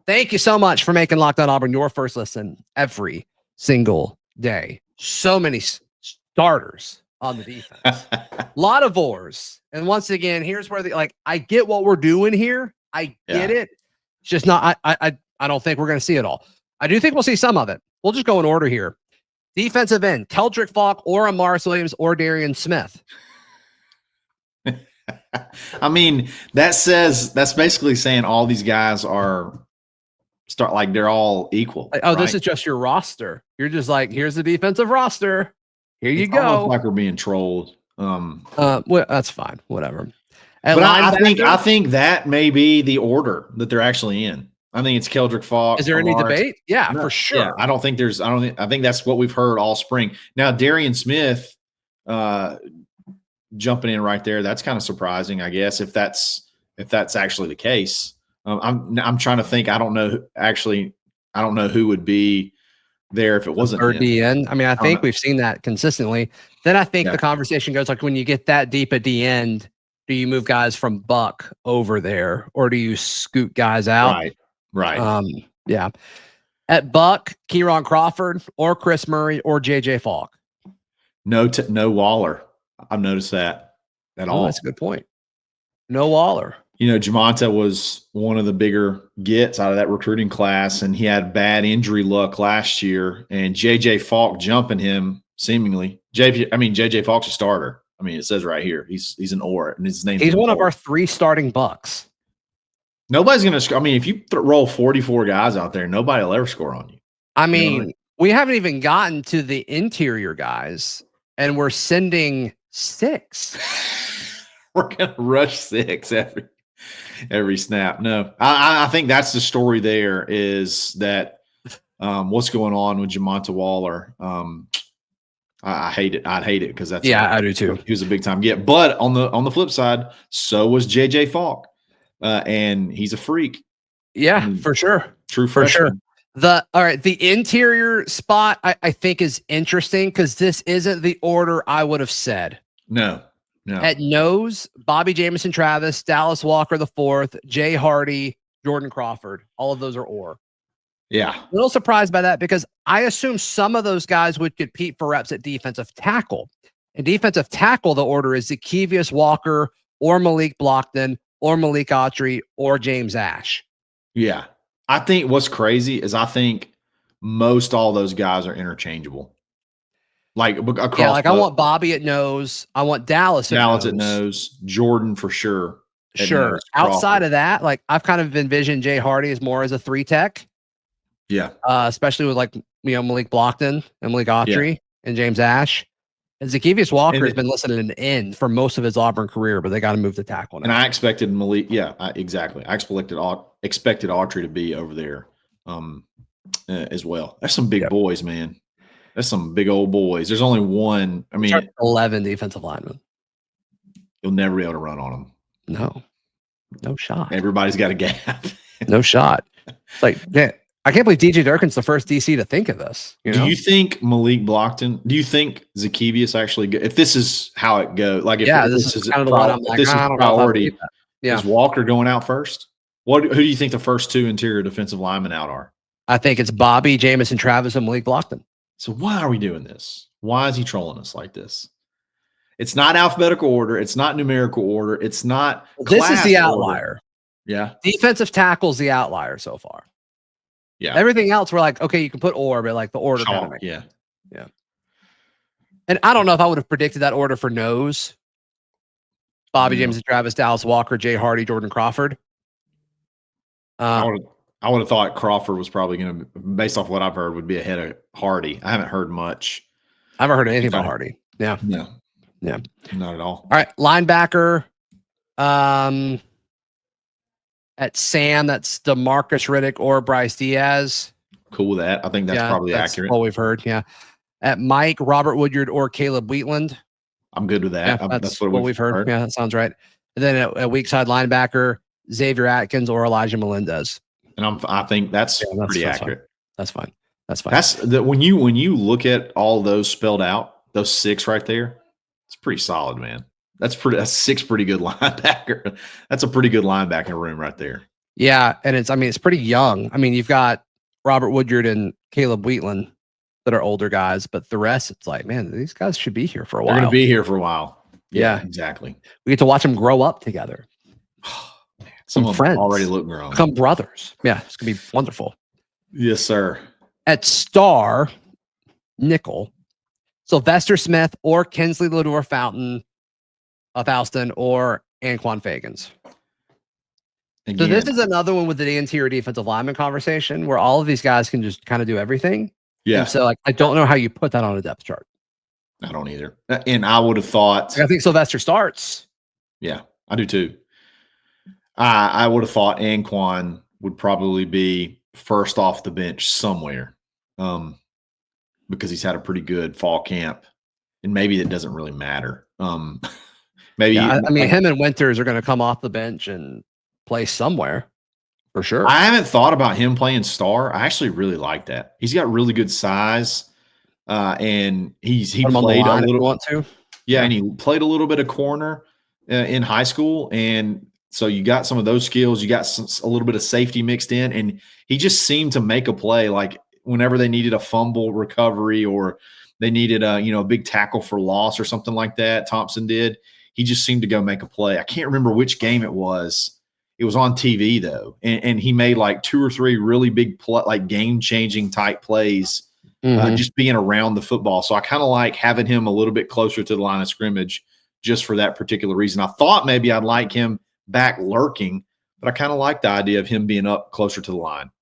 Thank you so much for making Locked On Auburn your first listen every single day. So many starters on the defense. A lot of oars. And once again, here's where I get what we're doing here. I get it. It's just not I don't think we're going to see it all. I do think we'll see some of it. We'll just go in order here. Defensive end, Keldrick Falk or Amaris Williams or Darian Smith. I mean, that's basically saying all these guys are they're all equal. Right? This is just your roster. You're just like, here's the defensive roster. Here you go. Almost like we're being trolled. Well, that's fine. Whatever. But I think that may be the order that they're actually in. I think it's Keldrick Falk. Is there any debate? Yeah, for sure. Yeah, I think that's what we've heard all spring. Now, Darian Smith jumping in right there, that's kind of surprising, I guess, if that's actually the case. I'm trying to think. I don't know who would be there if it wasn't third DN. I mean, I think we've seen that consistently. Then I think the conversation goes like, when you get that deep at the end, do you move guys from Buck over there, or do you scoot guys out? Right. Yeah. At Buck, Kieron Crawford or Chris Murray or JJ Falk. No Waller. I've noticed that at all. That's a good point. No Waller. Jamonta was one of the bigger gets out of that recruiting class, and he had bad injury luck last year. And JJ Falk jumping him seemingly. JJ Falk's a starter. I mean, it says right here he's an or, and his name. He's one of our 3 starting Bucks. Nobody's going to score. I mean, if you roll 44 guys out there, nobody will ever score on you. I mean, we haven't even gotten to the interior guys, and we're sending 6. We're going to rush 6 every snap. No, I think that's the story there, is that what's going on with Jamonta Waller. I hate it. I'd hate it because that's I do too. He was a big time get. But on the flip side, so was JJ Falk. And he's a freak. Yeah, for sure. True freshman. For sure. The interior spot I think is interesting because this isn't the order I would have said. No. At nose, Bobby Jamison Travis, Dallas Walker IV, Jay Hardy, Jordan Crawford. All of those are or. Yeah. A little surprised by that because I assume some of those guys would compete for reps at defensive tackle. And defensive tackle, the order is Zacchaeus Walker or Malik Blockton or Malik Autry or James Ash. Yeah. I think what's crazy is I think most all those guys are interchangeable. Like across I want Bobby at nose. I want Dallas at nose. Jordan for sure. Sure. Outside of that, I've kind of envisioned Jay Hardy as more as a 3 tech. Yeah. Especially with Malik Blockton and Malik Autry and James Ash. And Zacchaeus Walker has been listed at an end for most of his Auburn career, but they got to move the tackle now. And I expected Malik. Yeah, exactly. I expected Autry to be over there as well. That's some big boys, man. That's some big old boys. There's only one. I mean, 11 defensive linemen. You'll never be able to run on them. No shot. Everybody's got a gap. No shot. I can't believe DJ Durkin's the first DC to think of this. Do you think Malik Blockton? Do you think Zacchaeus actually? If this is how it goes, this is kind of the one I'm like, I don't priority. Is Walker going out first? Who do you think the first 2 interior defensive linemen out are? I think it's Bobby Jamison Travis and Malik Blockton. So why are we doing this? Why is he trolling us like this? It's not alphabetical order. It's not numerical order. It's not. This is the outlier. Order. Yeah. Defensive tackle's the outlier so far. Yeah. Everything else, we're like, okay, you can put or, but the order. Yeah. And I don't know if I would have predicted that order for nose. Bobby James and Travis, Dallas Walker, Jay Hardy, Jordan Crawford. I would have thought Crawford was probably going to, based off what I've heard, would be ahead of Hardy. I haven't heard much. I haven't heard anything about Hardy. Yeah. No. Yeah. Not at all. All right. Linebacker. At Sam, that's DeMarcus Riddick or Bryce Diaz. Cool with that. I think that's probably accurate. What we've heard. Yeah. At Mike, Robert Woodyard or Caleb Wheatland. I'm good with that. Yeah, that's what we've heard. Yeah, that sounds right. And then at weak side linebacker, Xavier Atkins or Elijah Melendez. And I think that's pretty accurate. That's fine. When you look at all those spelled out, those 6 right there, it's pretty solid, man. That's 6 pretty good linebacker. That's a pretty good linebacker room right there. Yeah, and it's pretty young. I mean, you've got Robert Woodyard and Caleb Wheatland that are older guys, but the rest, it's like, man, these guys should be here for a They're going to while. be here for a while. Yeah, Yeah. exactly. We get to watch them grow up together. Some Some of them friends already look grown. become brothers. Yeah, it's gonna be wonderful. Yes, sir. At star nickel, Sylvester Smith or Kinsley Lador Fountain of Houston or Anquan Fagans. So Again, this is another one with the interior defensive lineman conversation where all of these guys can just kind of do everything. yeah, And so like I don't know how you put that on a depth chart. I don't either. And I would have thought, Like, I think Sylvester starts. yeah, I do too. I would have thought Anquan would probably be first off the bench somewhere, because he's had a pretty good fall camp, and maybe it doesn't really matter. Maybe Yeah, I mean, him and Winters are going to come off the bench and play somewhere for sure. I haven't thought about him playing star. I actually really like that. He's got really good size, and he played a little. Want to? Yeah, and he played a little bit of corner in high school, and so you got some of those skills. You got a little bit of safety mixed in, and he just seemed to make a play. Like whenever they needed a fumble recovery or they needed a big tackle for loss or something like that, Thompson did. He just seemed to go make a play. I can't remember which game it was. It was on TV though, and he made like 2 or 3 really big like game-changing type plays, just being around the football. So I kind of like having him a little bit closer to the line of scrimmage just for that particular reason. I thought maybe I'd like him back lurking, but I kind of like the idea of him being up closer to the line.